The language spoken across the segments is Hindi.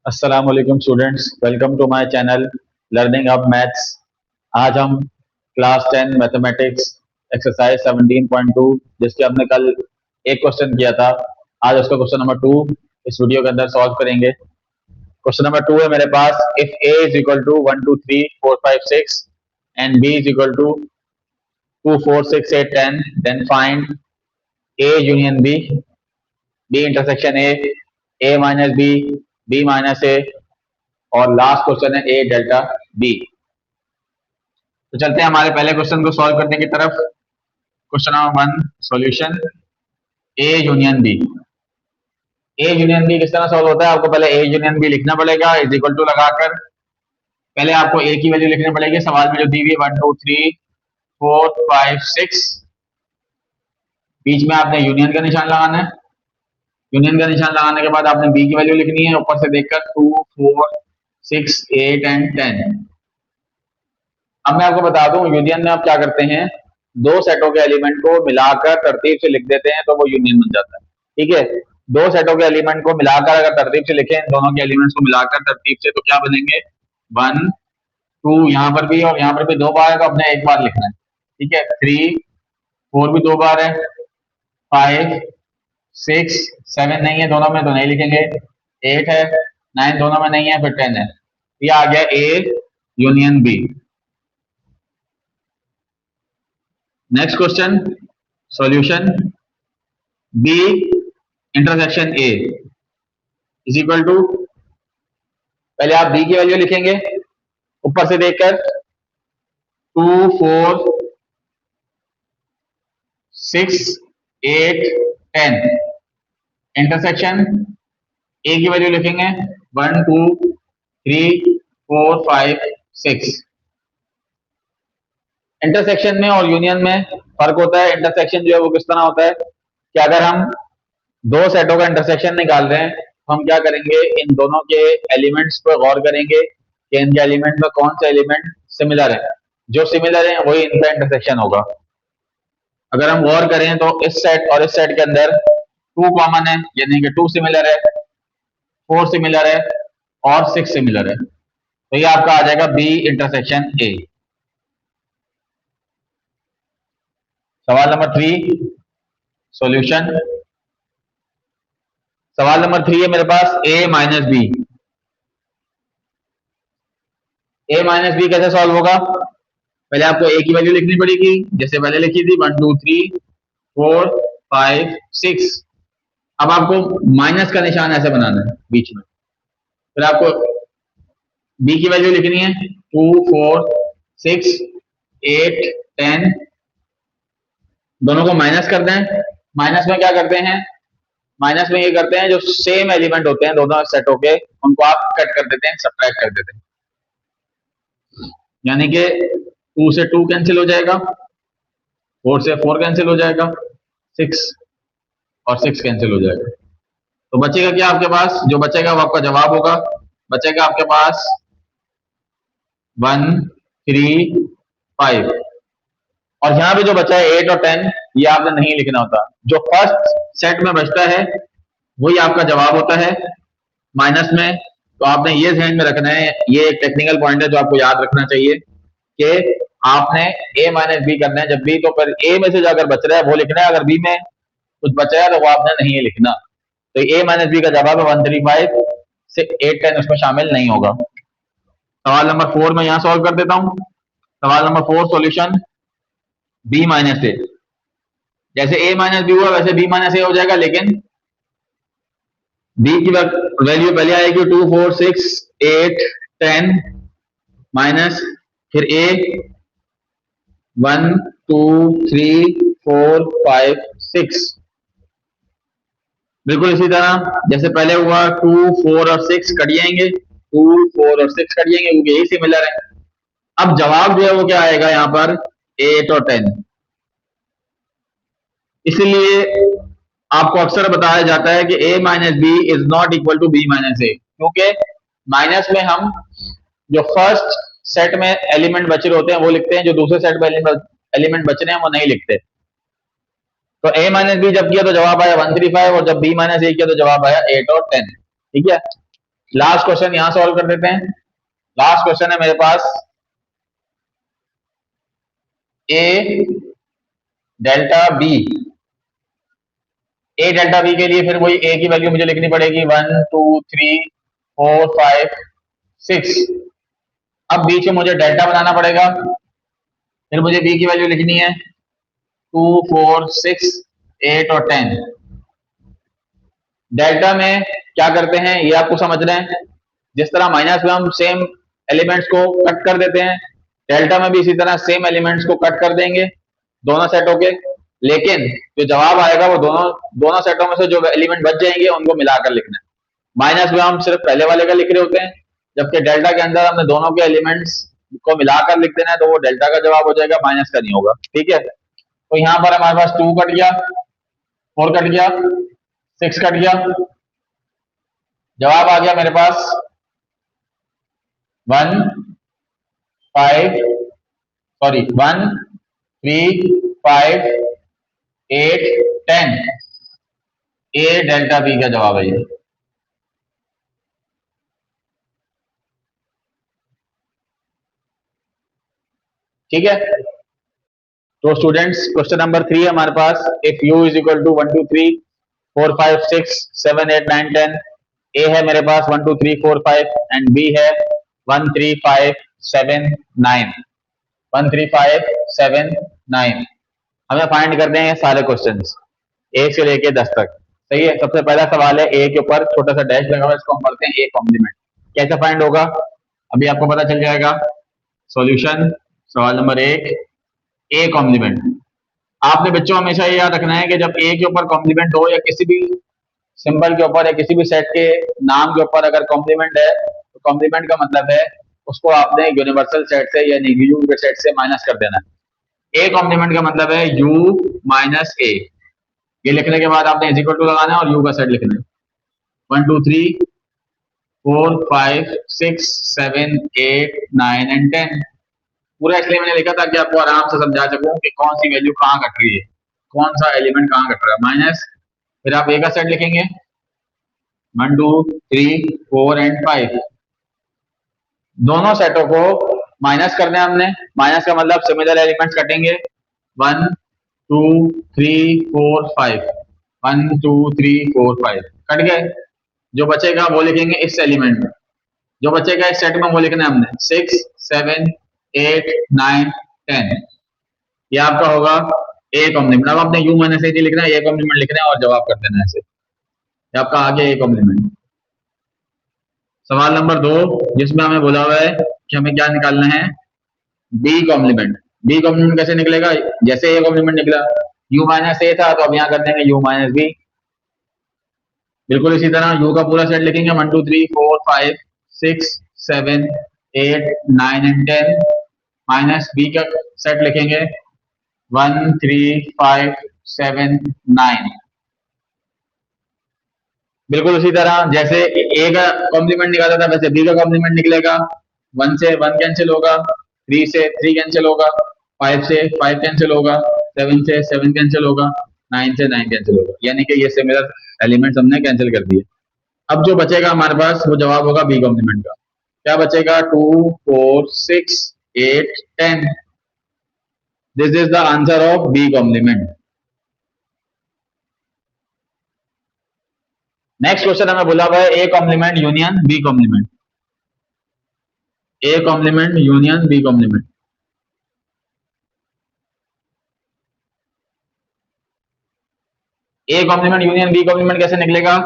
अस्सलाम वालेकुम students, welcome to my channel learning up maths. आज हम क्लास 10 मैथमेटिक्स एक्सरसाइज 17.2 जिसके हमने कल एक क्वेश्चन किया था, आज उसका क्वेश्चन नंबर 2 इस वीडियो के अंदर सॉल्व करेंगे। क्वेश्चन नंबर 2 है मेरे पास, if a is equal to 1 2 3 4 5 6 and b is equal to 2 4 6 8 10 then find a union b intersection a minus b minus a और लास्ट क्वेश्चन है ए डेल्टा बी। तो चलते हैं हमारे पहले क्वेश्चन को सॉल्व करने की तरफ। Question number 1 solution A union B. A union B किस तरह सॉल्व होता है, आपको पहले ए यूनियन बी लिखना पड़ेगा इज इक्वल टू लगाकर। पहले आपको ए की वैल्यू लिखनी पड़ेगी, सवाल में जो दी हुई है 1 2 3 4 5 6, बीच में आपने यूनियन का निशान लगाना है। यूनियन का निशान लगाने के बाद आपने बी की वैल्यू लिखनी है, ऊपर से देखकर 2 4 6 8 एंड 10। अब मैं आपको बता दूं, यूनियन में आप क्या करते हैं, दो सेटों के एलिमेंट को मिलाकर तरतीब से लिख देते हैं तो वो यूनियन बन जाता है। ठीक है, दो सेटों के एलिमेंट को मिलाकर अगर तरतीब से लिखें, दोनों के एलिमेंट्स को मिलाकर तरतीब से, तो क्या बनेंगे 1 2, यहाँ पर भी और यहाँ पर भी दो बार है तो अपने एक बार लिखना है। ठीक है, 3 4 भी दो बार है, 5 6 7 नहीं है दोनों में तो नहीं लिखेंगे, 8 है, 9 दोनों में नहीं है, फिर 10 है। ये आ गया A union B. Next question solution B intersection A is equal to, पहले आप बी की वैल्यू लिखेंगे ऊपर से देखकर 2 4 6 8 10, इंटरसेक्शन ए की वैल्यू लिखेंगे 1 2 3 4 5 6। इंटरसेक्शन में और यूनियन में फर्क होता है। इंटरसेक्शन जो है वो किस तरह होता है कि अगर हम दो सेटों का इंटरसेक्शन निकाल रहे हैं तो हम क्या करेंगे, इन दोनों के एलिमेंट्स पर गौर करेंगे कि इनके एलिमेंट में कौन सा एलिमेंट सिमिलर है, जो सिमिलर है वही इनका इंटरसेक्शन होगा। अगर हम गौर करें तो इस सेट और इस सेट के अंदर 2 कॉमन है, यानी कि 2 सिमिलर है, 4 सिमिलर है और 6 सिमिलर है, तो ये आपका आ जाएगा बी इंटरसेक्शन ए। सवाल नंबर 3 सॉल्यूशन, सवाल नंबर 3 है मेरे पास a minus B. a minus B कैसे सॉल्व होगा, पहले आपको a की वैल्यू लिखनी पड़ेगी, जैसे पहले लिखी थी 1 2 3 4 5 6। अब आपको माइनस का निशान ऐसे बनाना है बीच में, फिर आपको b की वैल्यू लिखनी है 2 4 6 8 10, दोनों को माइनस कर दें। माइनस में क्या करते हैं, माइनस में ये करते हैं जो सेम एलिमेंट होते हैं दोनों सेटों के, उनको आप कट कर देते हैं, सब्ट्रैक्ट कर देते हैं, यानी कि 2 से 2 कैंसिल हो जाएगा, 4 से 4 कैंसिल हो जाएगा, 6 और 6 कैंसिल हो जाएगा, तो बचेगा क्या आपके पास, जो बचेगा वो आपका जवाब होगा। बचेगा आपके पास 1 3 5, और यहाँ पे जो बचा है 8 और 10 ये आपने नहीं लिखना होता, जो फर्स्ट सेट में बचता है वही आपका जवाब होता है माइनस में। तो आपने ये ध्यान में रखना है, ये एक टेक्निकल पॉइंट है जो आपको याद रखना चाहिए कि आपने a माइनस बी करना है जब भी, तो पर a में से जो अगर बच रहा है वो लिखना है, अगर b में कुछ बचा है तो वो आपने नहीं लिखना। तो a माइनस बी का जवाब है 135 से 8 10 उसमें शामिल नहीं होगा। सवाल नंबर 4 में यहां सॉल्व कर देता हूं। सवाल नंबर 4 सॉल्यूशन b माइनस ए, जैसे a माइनस बी हुआ वैसे b माइनस ए हो जाएगा, लेकिन b की वैल्यू पहले आएगी 2 4 6 8 10 माइनस फिर a 1 2 3 4 5 6, बिल्कुल इसी तरह जैसे पहले हुआ 2 4 और 6 कट जाएंगे, 2 4 और 6 कट जाएंगे क्योंकि यही सिमिलर है। अब जवाब जो है वो क्या आएगा यहाँ पर 8 और 10। इसलिए आपको अक्सर बताया जाता है कि a minus B is not equal to be minus ए, क्योंकि माइनस में हम जो फर्स्ट सेट में एलिमेंट बचे होते हैं वो लिखते हैं, जो दूसरे सेट में एलिमेंट बच रहे हैं वो नहीं लिखते। तो a माइनस बी जब किया तो जवाब आया 135, और जब b माइनस ए किया तो जवाब आया 8 और 10। ठीक है, लास्ट क्वेश्चन यहां सॉल्व कर देते हैं। लास्ट क्वेश्चन है मेरे पास A delta B. A delta B के लिए फिर वही ए की वैल्यू मुझे लिखनी पड़ेगी 1 2 3 4 5 6। अब बीच में मुझे डेल्टा बनाना पड़ेगा, फिर मुझे बी की वैल्यू लिखनी है 2 4 6 8 और 10। डेल्टा में क्या करते हैं ये आपको समझ रहे हैं, जिस तरह माइनस में हम सेम एलिमेंट्स को कट कर देते हैं, डेल्टा में भी इसी तरह सेम एलिमेंट्स को कट कर देंगे दोनों सेटों के, लेकिन जो जवाब आएगा वो दोनों दोनों सेटों में से जो एलिमेंट बच जाएंगे उनको मिलाकर लिखना है। माइनस में हम सिर्फ पहले वाले का लिख रहे होते हैं, जबकि डेल्टा के अंदर हमने दोनों के एलिमेंट्स को मिलाकर लिख देना है, तो वो डेल्टा का जवाब हो जाएगा, माइनस का नहीं होगा। ठीक है, तो यहाँ पर हमारे पास 2 कट गया, 4 कट गया, 6 कट गया, जवाब आ गया मेरे पास 1 5 सॉरी 1 3 5 8 10। ए डेल्टा बी का जवाब है ये। ठीक है, तो स्टूडेंट्स क्वेश्चन नंबर 3 है हमारे पास, if u is equal to 1 2 3 4 5 6 7 8 9 10। ए है मेरे पास 1 2 3 4 5 एंड बी है 1 3 5 7 9। 1 3 5 7 9। हमें फाइंड करने हैं सारे क्वेश्चंस 1 से लेके 10 तक। सही है, सबसे पहला सवाल है ए के ऊपर छोटा सा डैश लगा हुआ है, इसको हम पढ़ते हैं ए कॉम्प्लीमेंट। कैसे फाइंड होगा अभी आपको पता चल जाएगा। सॉल्यूशन सवाल नंबर 1, ए कॉम्प्लीमेंट। आपने बच्चों हमेशा ये याद रखना है कि जब ए के ऊपर कॉम्प्लीमेंट हो या किसी भी सिंबल के ऊपर या किसी भी सेट के नाम के ऊपर अगर कॉम्प्लीमेंट है, तो कॉम्प्लीमेंट का मतलब है उसको आपने यूनिवर्सल सेट से या नेगेटिव के सेट से माइनस कर देना है। ए कॉम्प्लीमेंट का मतलब है u माइनस ए। ये लिखने के बाद आपने इज इक्वल टू लगाना है और u का सेट लिखना है 1 2 3 4 5 6 7 8 9 एंड 10। पूरा इसलिए मैंने लिखा था कि आपको आराम से समझा सकूं कि कौन सी वैल्यू कहाँ घट रही है, कौन सा एलिमेंट कहाँ घट रहा है। माइनस, फिर आप ए का सेट लिखेंगे 1 2 3 4 एंड 5। दोनों सेटों को माइनस करना है हमने। माइनस का मतलब सिमिलर एलिमेंट्स कटेंगे 1 2 3 4 5 1 2 3 4 5 कट गए। जो बचेगा वो लिखेंगे इस एलिमेंट में, जो बचेगा इस सेट में वो लिखना है हमने 6 7 8 9 10। ये आपका होगा ए कॉम्प्लीमेंट। अब आपने यू माइनस ए लिखना है, ए कॉम्प्लीमेंट लिखना है और जवाब कर देना है ऐसे। ये आपका आ गया ए कॉम्प्लीमेंट। सवाल नंबर 2 जिसमें हमें बोला हुआ है कि हमें क्या निकालना है, बी कॉम्प्लीमेंट। बी कॉम्प्लीमेंट कैसे निकलेगा, जैसे ए कॉम्प्लीमेंट निकला u माइनस ए था तो अब यहाँ कर देंगे u माइनस बी। बिल्कुल इसी तरह u का पूरा सेट लिखेंगे 1 2 3 4 5 6 7 8 9 एंड 10 माइनस बी का सेट लिखेंगे 1 3 5 7 9। बिल्कुल उसी तरह जैसे ए का कॉम्प्लीमेंट निकाला था वैसे बी का कॉम्प्लीमेंट निकलेगा। 1 से 1 कैंसिल होगा, 3 से 3 कैंसिल होगा, 5 से 5 कैंसिल होगा, 7 से 7 कैंसिल होगा, 9 से 9 कैंसिल होगा। यानी कि ये सिमिलर एलिमेंट्स हमने कैंसिल कर दिए। अब जो बचेगा हमारे पास वो जवाब होगा बी कॉम्प्लीमेंट का। क्या बचेगा 2 4 6 8 10। This is the answer of B complement. Next question हमें बोला हुआ है A complement union B complement. A complement union B complement. A complement union B complement कैसे निकलेगा।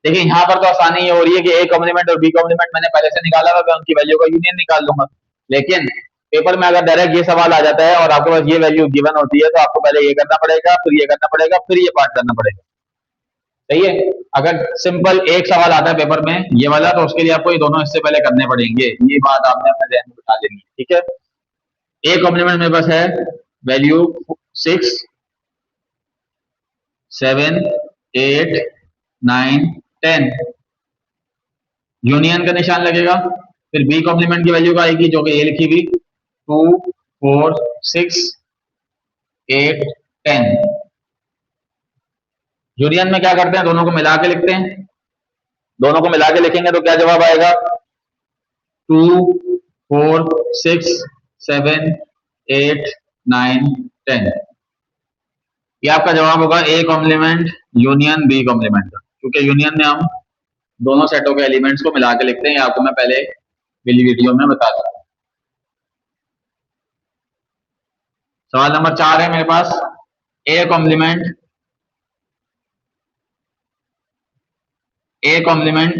देखिए यहाँ पर तो आसानी ये हो रही है कि ए कॉम्प्लीमेंट और बी कॉम्प्लीमेंट मैंने पहले से निकाला था, तो उनकी वैल्यू का यूनियन निकाल लूंगा। लेकिन पेपर में अगर डायरेक्ट ये सवाल आ जाता है और आपके पास ये वैल्यू गिवन होती है, तो आपको पहले ये करना पड़ेगा, फिर ये करना पड़ेगा, फिर ये पार्ट करना पड़ेगा। सही है, अगर सिंपल एक सवाल आता है पेपर में ये वाला, तो उसके लिए आपको ये दोनों हिस्से पहले करने पड़ेंगे। ये बात आपने अपने ध्यान में बिठा लेनी है। ठीक है, ए कॉम्प्लीमेंट मेरे पास है वैल्यू 6 7 8 9 10। यूनियन का निशान लगेगा, फिर बी कॉम्प्लीमेंट की वैल्यू का आएगी जो कि ए लिखी हुई 2 4 6 8 10। यूनियन में क्या करते हैं, दोनों को मिला के लिखते हैं। दोनों को मिला के लिखेंगे तो क्या जवाब आएगा? 2, 4, 6, 7, 8, 9, 10। ये आपका जवाब होगा A complement union B complement का, क्योंकि यूनियन में हम दोनों सेटों के एलिमेंट्स को मिला के लिखते हैं। आपको मैं पहले वीडियो में बता दूं। सवाल नंबर 4 है मेरे पास, ए complement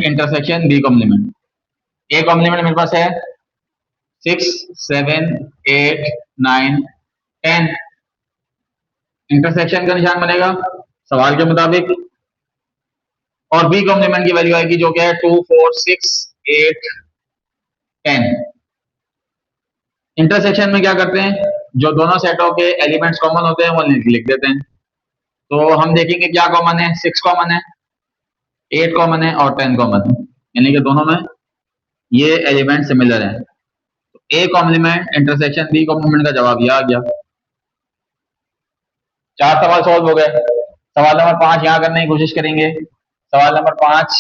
intersection B complement. A complement मेरे पास है 6, 7, 8, 9, 10। इंटरसेक्शन का निशान बनेगा सवाल के मुताबिक, और बी कॉम्प्लीमेंट की वैल्यू आएगी जो क्या है 2, 4, 6, 8, 10। इंटरसेक्शन में क्या करते हैं, जो दोनों सेटों के एलिमेंट्स कॉमन होते हैं वो लिख देते हैं। तो हम देखेंगे क्या कॉमन है, 6 कॉमन है, 8 कॉमन है और 10 कॉमन है, यानी कि दोनों में ये एलिमेंट सिमिलर हैं। तो A complement intersection B complement का जवाब ये आ गया। 4 सवाल सॉल्व हो गए। सवाल नंबर 5 यहाँ करने की कोशिश करेंगे। सवाल नंबर 5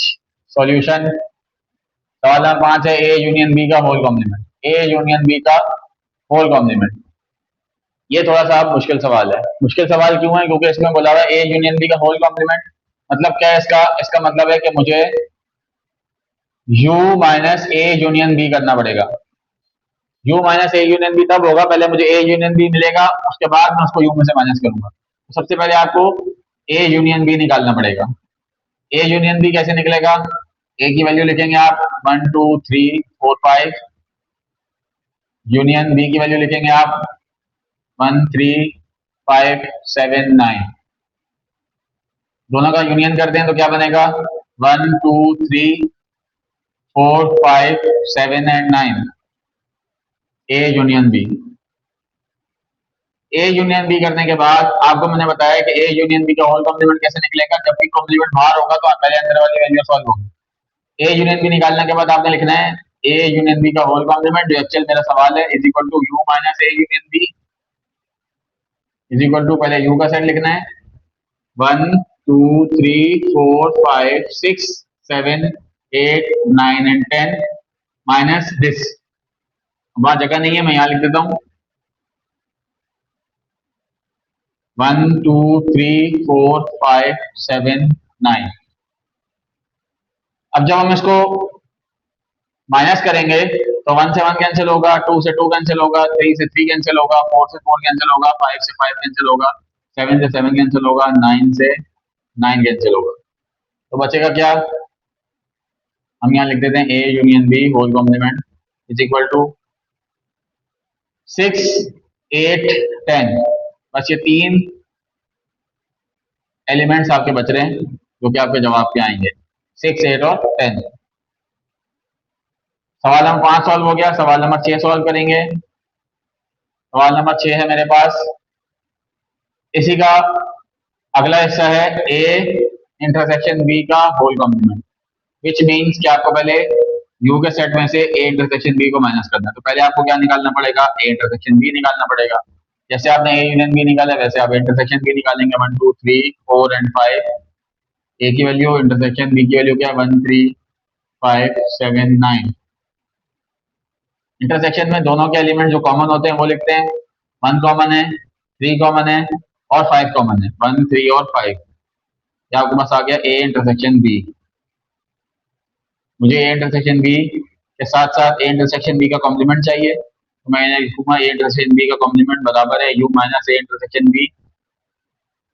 सॉल्यूशन। सवाल नंबर 5 है ए यूनियन बी का whole complement. A union B का होल कॉम्प्लीमेंट, ये थोड़ा सा मुश्किल सवाल है। मुश्किल सवाल क्यों है? क्योंकि इसमें बोला हुआ है ए यूनियन बी का होल कॉम्प्लीमेंट। मतलब क्या है इसका? इसका मतलब है कि मुझे u minus A union B करना पड़ेगा। u minus A union B तब होगा, पहले मुझे ए यूनियन बी मिलेगा, उसके बाद मैं उसको u में से माइनस करूंगा। तो सबसे पहले आपको ए यूनियन बी निकालना पड़ेगा। ए यूनियन बी कैसे निकलेगा? ए की वैल्यू लिखेंगे आप 1, 2, 3, 4, 5। यूनियन बी की वैल्यू लिखेंगे आप 1, 3, 5, 7, 9। दोनों का यूनियन करते हैं तो क्या बनेगा? 1, 2, 3, 4, 5, 7 and 9। A union B. A union B करने के बाद आपको मैंने बताया कि ए यूनियन बी का होल कॉम्प्लीमेंट कैसे निकलेगा। जब भी कॉम्प्लीमेंट बाहर होगा तो पहले अंदर वाली वैल्यू सॉल्व होगी। ए यूनियन बी निकालने के बाद आपने लिखना है ए यूनियन बी का होल कॉम्प्लीमेंट, जो एक्चुअल मेरा सवाल है, is equal to U minus A union B, is equal to पहले यू का सेट लिखना है 1, 2, 3, 4, 5, 6, 7, 8, 9 एंड 10 माइनस दिस। वहां जगह नहीं है, मैं यहां लिख देता हूं 1, 2, 3, 4, 5, 7, 9। अब जब हम इसको माइनस करेंगे तो 1 से 1 कैंसिल होगा, 2 से 2 कैंसिल होगा, 3 से 3 कैंसिल होगा, 4 से 4 कैंसिल होगा, 5 से 5 कैंसिल होगा, 7 से 7 कैंसिल होगा, 9 से 9 कैंसिल होगा। तो बचेगा क्या? हम यहाँ लिख देते हैं A union B whole complement is equal to 6, 8, 10। बस ये 3 एलिमेंट्स आपके बच रहे हैं जो कि आपके जवाब के आएंगे 6, 8 और 10। सवाल नंबर 5 सॉल्व हो गया। सवाल नंबर 6 सॉल्व करेंगे। सवाल नंबर 6 है मेरे पास, इसी का अगला हिस्सा है ए इंटरसेक्शन बी का होल कॉम्प्लीमेंट, विच मीन्स कि आपको पहले यू के सेट में से ए इंटरसेक्शन बी को माइनस करना है। तो पहले आपको क्या निकालना पड़ेगा? ए इंटरसेक्शन बी निकालना पड़ेगा। जैसे आपने ए यूनियन बी निकाला वैसे आप इंटरसेक्शन बी निकालेंगे 1, 2, 3, 4 एंड 5। ए की वैल्यू, इंटरसेक्शन बी की वैल्यू क्या है 1, 3, 5, 7, 9। इंटरसेक्शन में दोनों के एलिमेंट जो कॉमन होते हैं वो लिखते हैं। 1 कॉमन है, 3 कॉमन है और 5 कॉमन है। 1, 3 और 5। या आपके पास आ गया ए इंटरसेक्शन बी। मुझे ए इंटरसेक्शन बी के साथ साथ ए इंटरसेक्शन बी का कॉम्प्लीमेंट चाहिए, तो मैं लिखूंगा ए इंटरसेक्शन बी का कॉम्प्लीमेंट बराबर है U minus A intersection B.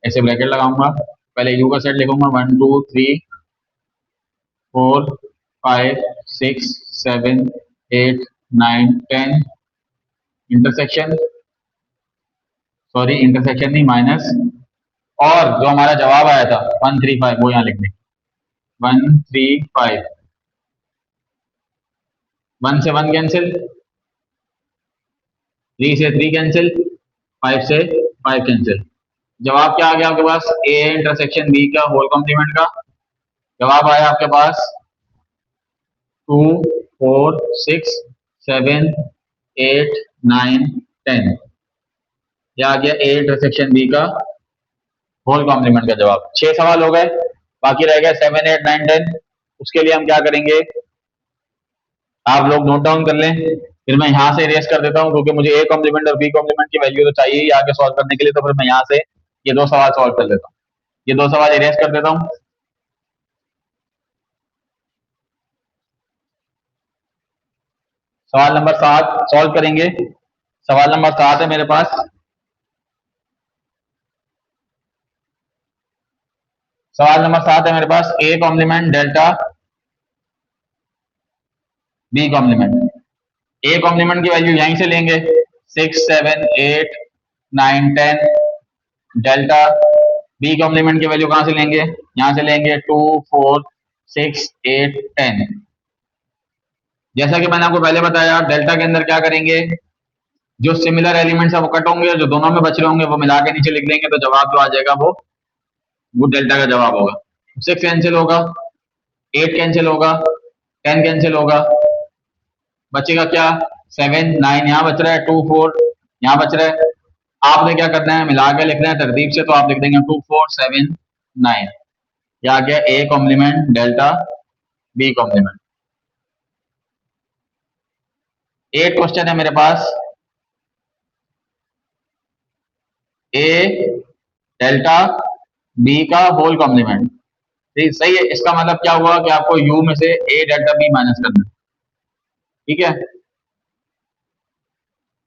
ऐसे ब्रैकेट लगाऊंगा, पहले यू का सेट लिखूंगा 1, 2, 3, 4, 5, 6, 7, 8, 9, 10 इंटरसेक्शन, सॉरी इंटरसेक्शन नहीं माइनस, और जो हमारा जवाब आया था 1, 3, 5 वो यहाँ लिख दें 1, 3, 5। 1 से 1 कैंसिल, 3 से 3 कैंसिल, 5 से 5 कैंसिल। जवाब क्या आ गया आपके पास? ए इंटरसेक्शन बी का होल कॉम्प्लीमेंट का जवाब आया आपके पास 2, 4, 6, 7, 8, 9, 10। यह आ गया ए इंटरसेक्शन बी का होल कॉम्प्लीमेंट का जवाब। 6 सवाल हो गए, बाकी रह गए 7, 8, 9, 10। उसके लिए हम क्या करेंगे, आप लोग नोट डाउन कर लें, फिर मैं यहाँ से इरेज कर देता हूँ, क्योंकि मुझे ए कॉम्प्लीमेंट और बी कॉम्प्लीमेंट की वैल्यू तो चाहिए ही आगे सॉल्व करने के लिए। तो फिर मैं यहाँ से ये दो सवाल सॉल्व कर देता हूँ, ये दो सवाल इरेज कर देता हूँ। सवाल नंबर 7 सॉल्व करेंगे। सवाल नंबर 7 है मेरे पास। सवाल नंबर 7 है मेरे पास, ए complement delta B complement. A complement की वैल्यू यहीं से लेंगे, 6 7 8 9 10। डेल्टा बी कॉम्प्लीमेंट की वैल्यू कहां से लेंगे, यहां से लेंगे 2 4 6 8 10। जैसा कि मैंने आपको पहले बताया, डेल्टा के अंदर क्या करेंगे, जो सिमिलर एलिमेंट्स है वो कट होंगे, जो दोनों में बच रहे होंगे वो मिला के नीचे लिख लेंगे, तो जवाब जो आ जाएगा वो डेल्टा का जवाब होगा। 6 कैंसिल होगा, 8 कैंसिल होगा, 10 कैंसिल होगा, बचेगा क्या, 7 9 यहाँ बच रहा है, 2 4 यहाँ बच रहा है। आपने क्या करना है, मिला के लिखना है तरतीब से, तो आप लिख देंगे 2 4 7 9। यह आ गया A complement delta B complement. 8 question है मेरे पास, ए डेल्टा बी का होल कॉम्प्लीमेंट। ठीक सही है, इसका मतलब क्या हुआ कि आपको यू में से ए डेल्टा बी माइनस करना है। ठीक है,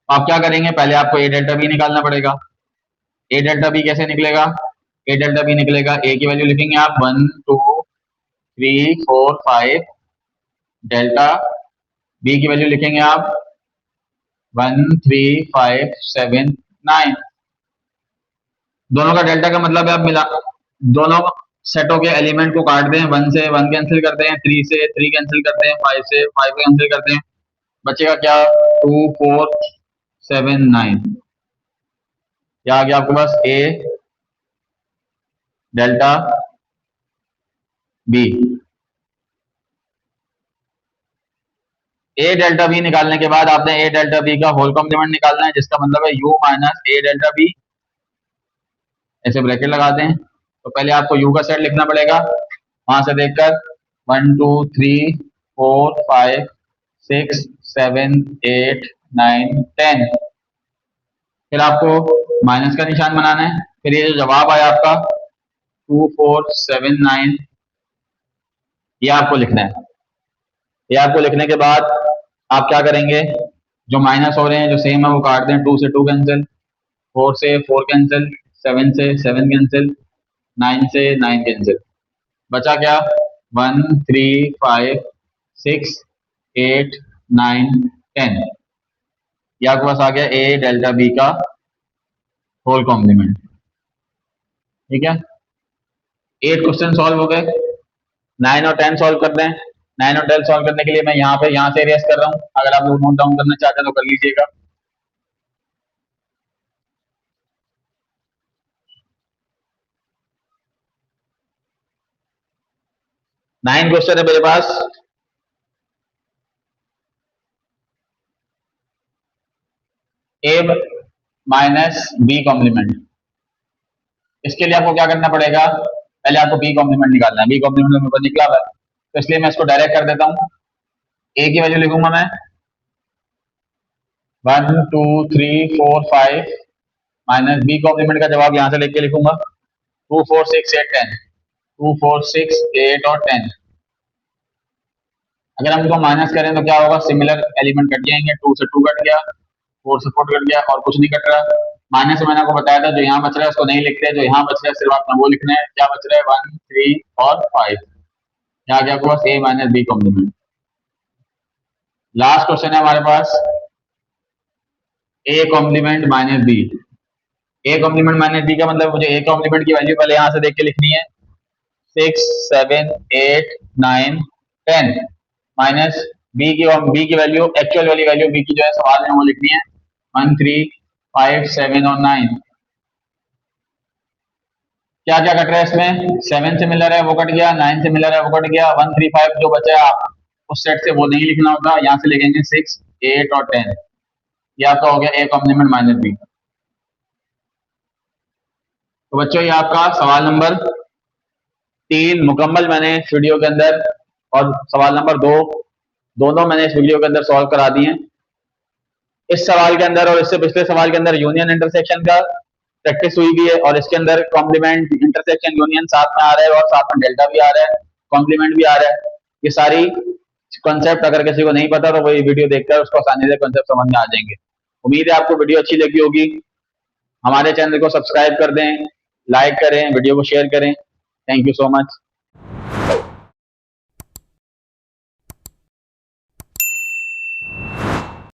तो आप क्या करेंगे, पहले आपको ए डेल्टा बी निकालना पड़ेगा। ए डेल्टा बी कैसे निकलेगा, ए डेल्टा बी निकलेगा, ए की वैल्यू लिखेंगे आप 1 2 3 4 5। डेल्टा बी की वैल्यू लिखेंगे आप 1 3 5 7 9। दोनों का डेल्टा का मतलब है आप मिला, दोनों सेटों के एलिमेंट को काट दें, 1 से 1 कैंसिल करते हैं, 3 से 3 कैंसिल करते हैं, 5 से 5 कैंसिल करते हैं, बचेगा क्या, 2 4 7 9। क्या आ गया आपके पास, A delta B. A delta B निकालने के बाद आपने ए डेल्टा बी का होल कॉम्प्लीमेंट निकालना है, जिसका मतलब है U minus A delta B. ऐसे ब्रैकेट लगाते हैं, तो पहले आपको यू का सेट लिखना पड़ेगा, वहां से देखकर 1 2 3 4 5 6 7 8 9 10। फिर आपको माइनस का निशान बनाना है, फिर ये जो जवाब आया आपका 2 4 7 9, ये आपको लिखना है। ये आपको लिखने के बाद आप क्या करेंगे, जो माइनस हो रहे हैं जो सेम है वो काट दें, 2 से 2 कैंसिल, 4 से 4 कैंसिल, 7 से 7 कैंसिल, 9 से 9 कैंसिल, बचा क्या, 1 3 5 6 8 9 10। ये आपके पास आ गया ए डेल्टा बी का होल कॉम्प्लीमेंट। ठीक है, 8 क्वेश्चन सॉल्व हो गए। 9 और 10 सॉल्व कर दें। 9 और 10 सॉल्व करने के लिए मैं यहाँ से रेस कर रहा हूँ, अगर आप लोग नोट डाउन करना चाहते हैं तो कर लीजिएगा। 9 क्वेश्चन है मेरे पास। ए माइनस बी कॉम्प्लीमेंट, इसके लिए आपको क्या करना पड़ेगा, पहले आपको बी कॉम्प्लीमेंट निकालना है। बी कॉम्प्लीमेंट मेरे पास निकला हुआ है, तो इसलिए मैं इसको डायरेक्ट कर देता हूँ। ए की वैल्यू लिखूंगा मैं 1 2 3 4 5 माइनस बी कॉम्प्लीमेंट का जवाब यहाँ से लिख के लिखूंगा 2 4 6 8 10। 2 4 6 8 और 10। अगर हम इनको माइनस करें तो क्या होगा, सिमिलर एलिमेंट कट जाएंगे, 2 से 2 कट गया, 4 से 4 कट गया, और कुछ नहीं कट रहा। माइनस मैंने आपको बताया था, जो यहाँ बच रहा है उसको नहीं लिखते, जो यहाँ बच रहा है सिर्फ आपने वो लिखना है। क्या बच रहा है, 1 3 और 5। यहाँ गया आपके पास ए minus B complement. Last question है हमारे पास, A complement minus B. A complement minus B का मतलब मुझे ए कॉम्प्लीमेंट की वैल्यू पहले यहाँ से देख के लिखनी है, 6 7 8 9 10 माइनस बी की वैल्यू, एक्चुअल वाली वैल्यू बी की जो है सवाल में वो लिखनी है, 1 3 5 7 और 9। क्या क्या कट रहा है इसमें, 7 से मिलर है वो कट गया, 9 से मिलर है वो कट गया, 1 3 5 जो बचा है उस सेट से वो नहीं लिखना होता, यहाँ से लिखेंगे 6 8 और 10। ये आपका हो गया ए कॉम्प्लीमेंट माइनस बी। तो बच्चों ये आपका सवाल नंबर 3 मुकम्मल मैंने इस वीडियो के अंदर और सवाल नंबर 2 दोनों मैंने इस वीडियो के अंदर सॉल्व करा दिए हैं। इस सवाल के अंदर और इससे पिछले सवाल के अंदर यूनियन इंटरसेक्शन का प्रैक्टिस हुई भी है, और इसके अंदर कॉम्प्लीमेंट इंटरसेक्शन यूनियन साथ में आ रहा है और साथ में डेल्टा भी आ रहा है, कॉम्प्लीमेंट भी आ रहा है। ये सारी कॉन्सेप्ट अगर किसी को नहीं पता तो वही वीडियो देखकर उसको आसानी से कॉन्सेप्ट समझ में आ जाएंगे। उम्मीद है आपको वीडियो अच्छी लगी होगी। हमारे चैनल को सब्सक्राइब कर दें, लाइक करें, वीडियो को शेयर करें। Thank you so much.